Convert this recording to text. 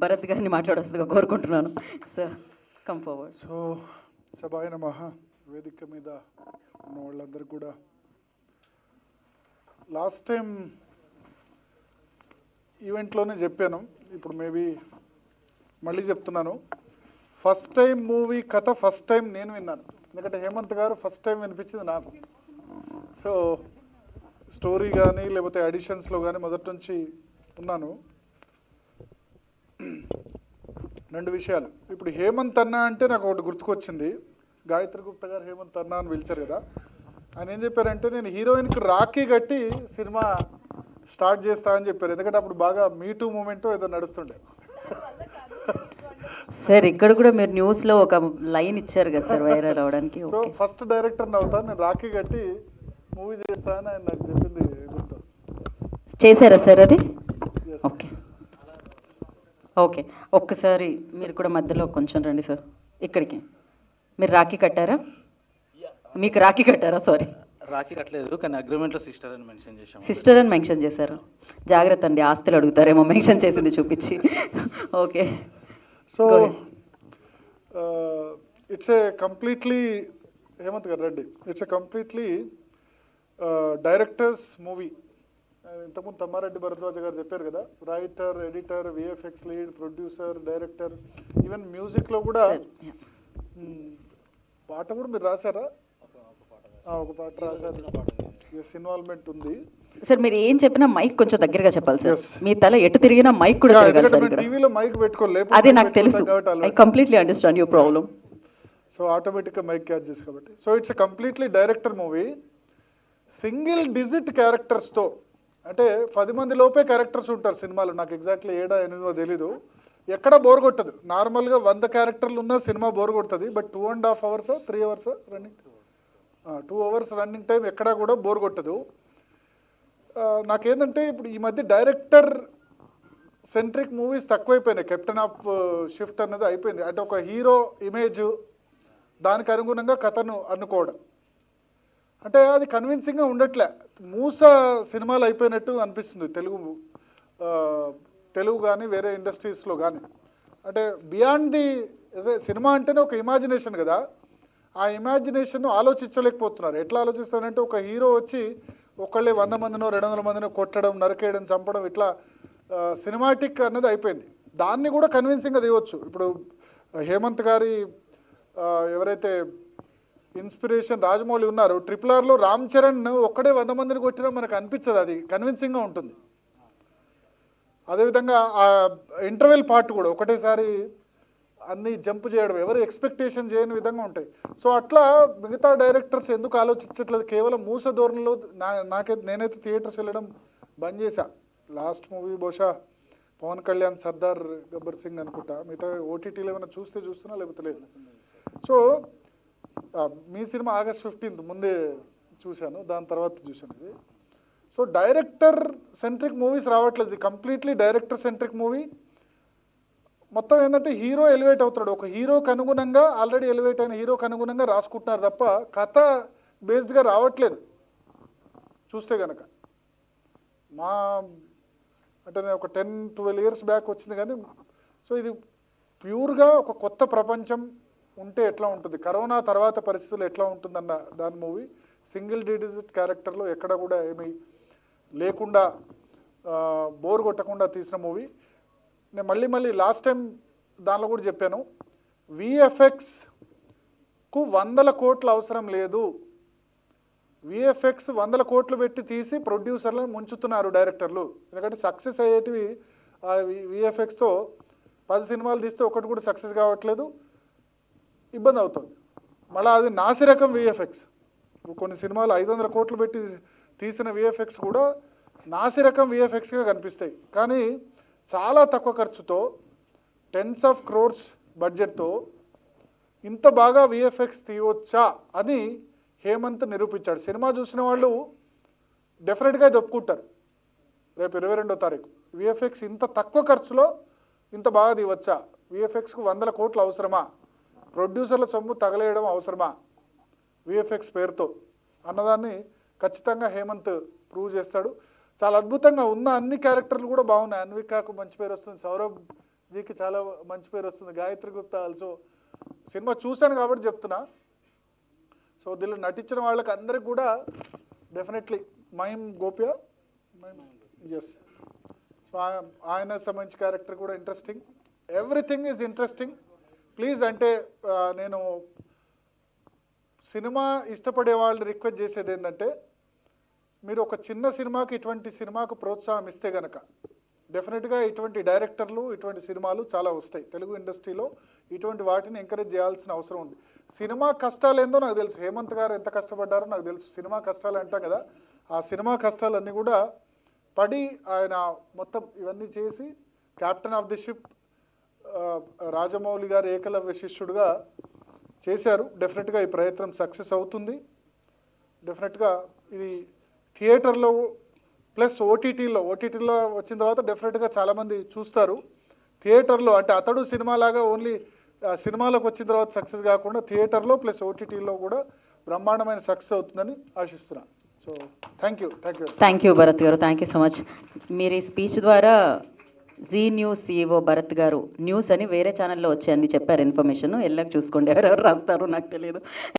భరత్ గారిని మాట్లాడొస్తుందిగా కోరుకుంటున్నాను. Sir come forward. So సభాయ నమః. వేదిక మీద ఉన్న వాళ్ళందరూ కూడా లాస్ట్ టైం ఈవెంట్లోనే చెప్పాను, ఇప్పుడు మేబీ మళ్ళీ చెప్తున్నాను. ఫస్ట్ టైం మూవీ కథ ఫస్ట్ టైం నేను విన్నాను, ఎందుకంటే హేమంత్ గారు ఫస్ట్ టైం వినిపించింది నాకు. సో స్టోరీ కానీ లేకపోతే అడిషన్స్లో కానీ మొదటి నుంచి ఉన్నాను. రెండు విషయాలు, ఇప్పుడు హేమంత్ అన్న అంటే నాకు ఒకటి గుర్తుకొచ్చింది. గాయత్రి గుప్తా గారు హేమంత్ అన్న అని పిలిచారు కదా, ఆయన ఏం చెప్పారంటే నేను హీరోయిన్కి రాఖీ కట్టి సినిమా స్టార్ట్ చేస్తా అని చెప్పారు. ఎందుకంటే అప్పుడు బాగా మీటూ మూమెంట్ ఏదో నడుస్తుండే. సార్ ఇక్కడ కూడా మీరు న్యూస్లో ఒక లైన్ ఇచ్చారు కదా సార్ వైరల్ అవడానికి. సో ఫస్ట్ డైరెక్టర్ అవుతాను నేను, రాఖీ కట్టి మూవీ చేస్తా అని ఆయన నాకు చెప్పింది గుర్తు. చేశారా సార్ అది? ఓకే ఓకే, ఒక్కసారి మీరు కూడా మధ్యలో కొంచెం రండి సార్ ఇక్కడికి. మీరు రాఖీ కట్టారా? మీకు రాఖీ కట్టారా? సారీ, రాఖీ కట్టలేదు, కానీ అగ్రిమెంట్లో సిస్టర్ అని మెన్షన్ చేశాము. సిస్టర్ అని మెన్షన్ చేశారు. జాగ్రత్త అండి, ఆస్తులు అడుగుతారేమో మెన్షన్ చేసింది చూపించి. Okay, so it's a completely Hemanth గారు Reddy, it's a completely director's movie. ఇంతకుముందు తమ్మారెడ్డి భరద్వాజ గారు చెప్పారు కదా, writer, editor, VFX lead, producer, director, even మ్యూజిక్లో కూడా పాట కూడా మీరు రాశారా? ఒక పాట రాశారు, ఇన్వాల్వ్మెంట్ ఉంది. సార్ మీరు ఏం చెప్పినా మైక్ కొంచెం దగ్గరగా చెప్పాలి సార్. మీ తల ఎటు తిరిగినా మైక్ కూడా తిరగాలి సార్ ఇక్కడ. టీవీలో మైక్ పెట్టుకోలేదు, అదే నాకు తెలుసు. I completely understand your problem. So ఆటోమేటిక్గా మైక్ క్యాచ్ చేసి కాబట్టి. So it's a completely director movie. Single digit క్యారెక్టర్స్తో, అంటే 10 మంది లోపే క్యారెక్టర్స్ ఉంటారు సినిమాలో. నాకు ఎగ్జాక్ట్లీ 7 8 తెలీదు. ఎక్కడ బోర్ కొట్టదు. నార్మల్గా 100 క్యారెక్టర్లు ఉన్న సినిమా బోర్ కొడుతుంది. But 2.5 hours 3 hours running, 2 hours running time ఎక్కడా కూడా బోర్ కొట్టదు. నాకేంటంటే ఇప్పుడు ఈ మధ్య డైరెక్టర్ సెంట్రిక్ మూవీస్ తక్కువైపోయినాయి. కెప్టెన్ ఆఫ్ షిఫ్ట్ అన్నది అయిపోయింది. అంటే ఒక హీరో ఇమేజ్, దానికి అనుగుణంగా కథను అనుకోవడం, అంటే అది కన్విన్సింగ్గా ఉండట్లే. మూస సినిమాలు అయిపోయినట్టు అనిపిస్తుంది తెలుగు కానీ వేరే ఇండస్ట్రీస్లో కానీ. అంటే బియాండ్ ది సినిమా అంటేనే ఒక ఇమాజినేషన్ కదా, ఆ ఇమాజినేషన్ ఆలోచించలేకపోతున్నారు. ఎట్లా ఆలోచిస్తారంటే ఒక హీరో వచ్చి ఒకళ్ళే 100 మందినో 200 మందినో కొట్టడం, నరికేయడం, చంపడం, ఇట్లా సినిమాటిక్ అన్నది అయిపోయింది. దాన్ని కూడా కన్విన్సింగ్గా తీయవచ్చు. ఇప్పుడు హేమంత్ గారి ఎవరైతే ఇన్స్పిరేషన్ రాజమౌళి ఉన్నారు, RRRలో రామ్ చరణ్ ఒక్కడే 100 మందిని కొట్టినా మనకు అనిపించదు, అది కన్విన్సింగ్గా ఉంటుంది. అదేవిధంగా ఆ ఇంటర్వెల్ పార్ట్ కూడా ఒకటేసారి అన్ని జంప్ చేయడం, ఎవరు ఎక్స్పెక్టేషన్ చేయని విధంగా ఉంటాయి. సో అట్లా మిగతా డైరెక్టర్స్ ఎందుకు ఆలోచించట్లేదు, కేవలం మూస ధోరణిలో. నేనైతే థియేటర్స్ వెళ్ళడం బంద్ చేశా. లాస్ట్ మూవీ బహుశా పవన్ కళ్యాణ్ సర్దార్ గబ్బర్ సింగ్ అనుకుంటా. మిగతా ఓటీటీలో ఏమైనా చూస్తున్నా, లేకపోతే లేదు. సో మీ సినిమా August 15th ముందే చూశాను, దాని తర్వాత చూశాను ఇది. సో డైరెక్టర్ సెంట్రిక్ మూవీస్ రావట్లేదు, ఇది కంప్లీట్లీ డైరెక్టర్ సెంట్రిక్ మూవీ. మొత్తం ఏంటంటే హీరో ఎలివేట్ అవుతాడు, ఒక హీరోకి అనుగుణంగా, ఆల్రెడీ ఎలివేట్ అయిన హీరోకి అనుగుణంగా రాసుకుంటున్నారు తప్ప కథ బేస్డ్గా రావట్లేదు చూస్తే కనుక. అంటే నేను ఒక 10-12 years బ్యాక్ వచ్చింది కానీ. సో ఇది ప్యూర్గా ఒక కొత్త ప్రపంచం ఉంటే ఎట్లా ఉంటుంది, కరోనా తర్వాత పరిస్థితులు ఎట్లా ఉంటుందన్న దాని మూవీ. సింగిల్ డిజిట్ క్యారెక్టర్లో ఎక్కడ కూడా ఏమీ లేకుండా, బోర్ కొట్టకుండా తీసిన మూవీ. నేను మళ్ళీ లాస్ట్ టైం దానిలో కూడా చెప్పాను, విఎఫ్ఎక్స్కు 100 కోట్లు అవసరం లేదు. విఎఫ్ఎక్స్ 100 కోట్లు పెట్టి తీసి ప్రొడ్యూసర్లను ముంచుతున్నారు డైరెక్టర్లు. ఎందుకంటే సక్సెస్ అయ్యేటివి విఎఫ్ఎక్స్తో 10 సినిమాలు తీస్తే ఒకటి కూడా సక్సెస్ కావట్లేదు, ఇబ్బంది అవుతుంది. మళ్ళీ అది నాసిరకం విఎఫ్ఎక్స్. కొన్ని సినిమాలు 500 కోట్లు పెట్టి తీసిన విఎఫ్ఎక్స్ కూడా నాసిరకం విఎఫ్ఎక్స్గా కనిపిస్తాయి. కానీ చాలా తక్కువ ఖర్చుతో, tens of crores బడ్జెట్తో ఇంత బాగా విఎఫ్ఎక్స్ తీయవచ్చా అని హేమంత్ నిరూపించాడు. సినిమా చూసిన వాళ్ళు డెఫినెట్గా ఇది ఒప్పుకుంటారు. రేపు 22వ తారీఖు విఎఫ్ఎక్స్ ఇంత తక్కువ ఖర్చులో ఇంత బాగా తీయవచ్చా, విఎఫ్ఎక్స్కు 100 కోట్లు అవసరమా, ప్రొడ్యూసర్ల సొమ్ము తగలేయడం అవసరమా విఎఫ్ఎక్స్ పేరుతో అన్నదాన్ని ఖచ్చితంగా హేమంత్ ప్రూవ్ చేస్తాడు. చాలా అద్భుతంగా ఉన్న అన్ని క్యారెక్టర్లు కూడా బాగున్నాయి. అన్వికాకు మంచి పేరు వస్తుంది, సౌరభ్ జీకి చాలా మంచి పేరు వస్తుంది. గాయత్రి గుప్తా ఆల్సో. సినిమా చూశాను కాబట్టి చెప్తున్నా. సో దీనిలో నటించిన వాళ్ళకి అందరికి కూడా డెఫినెట్లీ మైమ్ గోప్యా ఎస్. సో ఆయన సంబంధించిన క్యారెక్టర్ కూడా interesting. Everything is interesting. Please అంటే నేను సినిమా ఇష్టపడే వాళ్ళు రిక్వెస్ట్ చేసేది ఏంటంటే, మీరు ఒక చిన్న సినిమాకి ఇటువంటి సినిమాకు ప్రోత్సాహం ఇస్తే కనుక డెఫినెట్గా ఇటువంటి డైరెక్టర్లు ఇటువంటి సినిమాలు చాలా వస్తాయి. తెలుగు ఇండస్ట్రీలో ఇటువంటి వాటిని ఎంకరేజ్ చేయాల్సిన అవసరం ఉంది. సినిమా కష్టాలు ఏందో నాకు తెలుసు. హేమంత్ గారు ఎంత కష్టపడ్డారో నాకు తెలుసు. సినిమా కష్టాలు అంటాం కదా, ఆ సినిమా కష్టాలన్నీ కూడా పడి ఆయన మొత్తం ఇవన్నీ చేసి captain of the ship Rajamouli గారు ఏకలవ్య శిష్యుడుగా చేశారు. డెఫినెట్గా ఈ ప్రయత్నం సక్సెస్ అవుతుంది. డెఫినెట్గా ఇది థియేటర్లో ప్లస్ ఓటీటీలో వచ్చిన తర్వాత డెఫినెట్గా చాలామంది చూస్తారు. థియేటర్లో అంటే అతడు సినిమాలాగా ఓన్లీ సినిమాలోకి వచ్చిన తర్వాత సక్సెస్ కాకుండా థియేటర్లో ప్లస్ ఓటీటీలో కూడా బ్రహ్మాండమైన సక్సెస్ అవుతుందని ఆశిస్తున్నాను. సో థ్యాంక్ యూ భరత్ గారు, థ్యాంక్ యూ సో మచ్. మీరు ఈ స్పీచ్ ద్వారా జీ న్యూస్ CEO భరత్ గారు న్యూస్ అని వేరే ఛానల్లో వచ్చాయని చెప్పారు ఇన్ఫర్మేషన్. వెళ్ళాక చూసుకోండి ఎవరెవరు రాస్తారో నాకు తెలియదు.